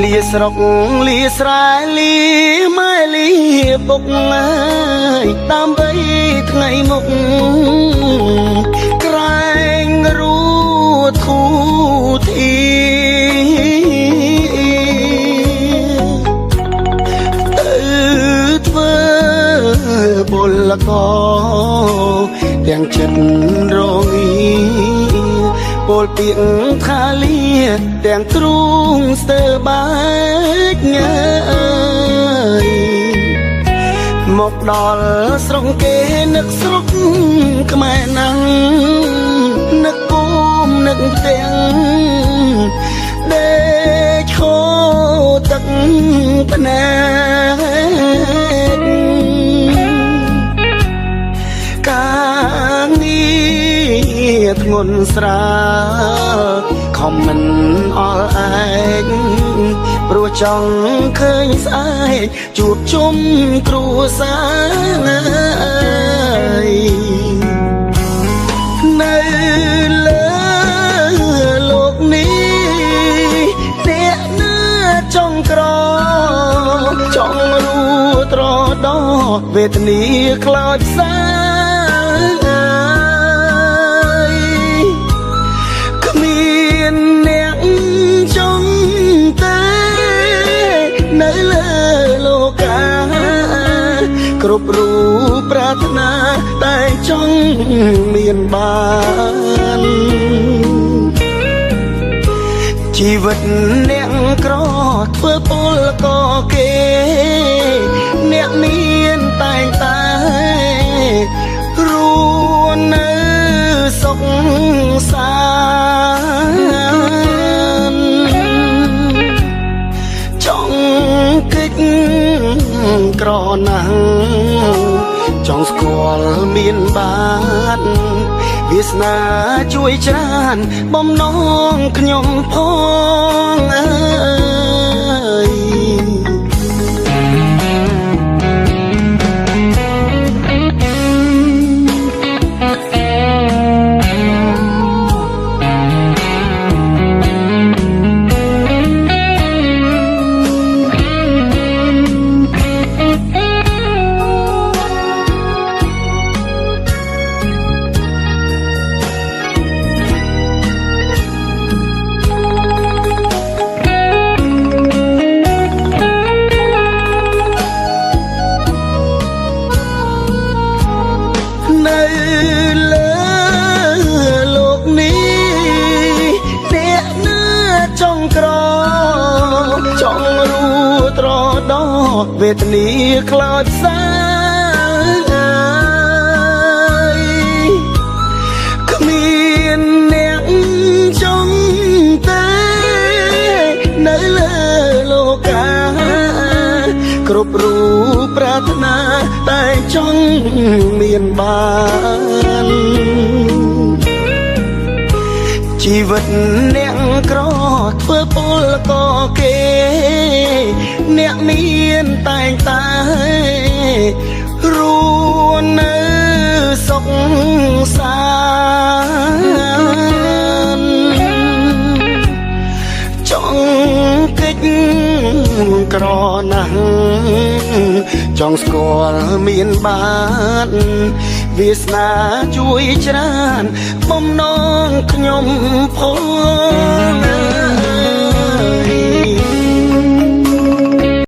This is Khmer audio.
លាស្រុកលាស្រែលាម៉ែលាពុកអើយដើម្បីថ្ងៃមុខក្រែងរូធូធីទៅធ្វើពលកទាំងចិត្តរងាពលពីងថាលាទាំងទ្រូងស្ទើបែកញើយមកដល់ស្រុកគេនឹកស្រុកខ្មែរណាំងនឹកគុំនឹកផ្ទាំងដេកឈោទឹកភ្នែកការងារធ្ងន់ស្រាលខំមិនអល់ឯងព្រោះចង់ឃើញស្អែកជួបជុំគ្រួសារនៅលើលោកនេះអ្នកណាចង់ក្រចង់រួត្រដោវេទនាខ្លោចសាគ្រប់រូបប្រាថ្នាតែចង់មានបានជីវិតអ្នកក្រធ្វើពលកគេអ្នកមានតែងតែរួននៅសុខសាន្តចង់កិច្ចក្រណាស់ចង់ស្គាល់មានបានវាសនាជួយច្រើនបំណងខ្ញុំផងអើយនៅលើលោកនេះអ្នកណាចង់ក្រចង់រួត្រដោវេទនាខ្លោចសាគ្មានអ្នកចង់តែនៅលើលោកាគ្រប់រូបប្រាថ្នាតែចង់មានបានជីវិតអ្នកក្រធ្វើពលកគេអ្នកមានតែងតែរួននៅសុខសាន្តចង់កិច្ចក្រណាស់ចង់ស្គាល់មានបានវាសនាជួយច្រើនបំណងខ្ញុំផង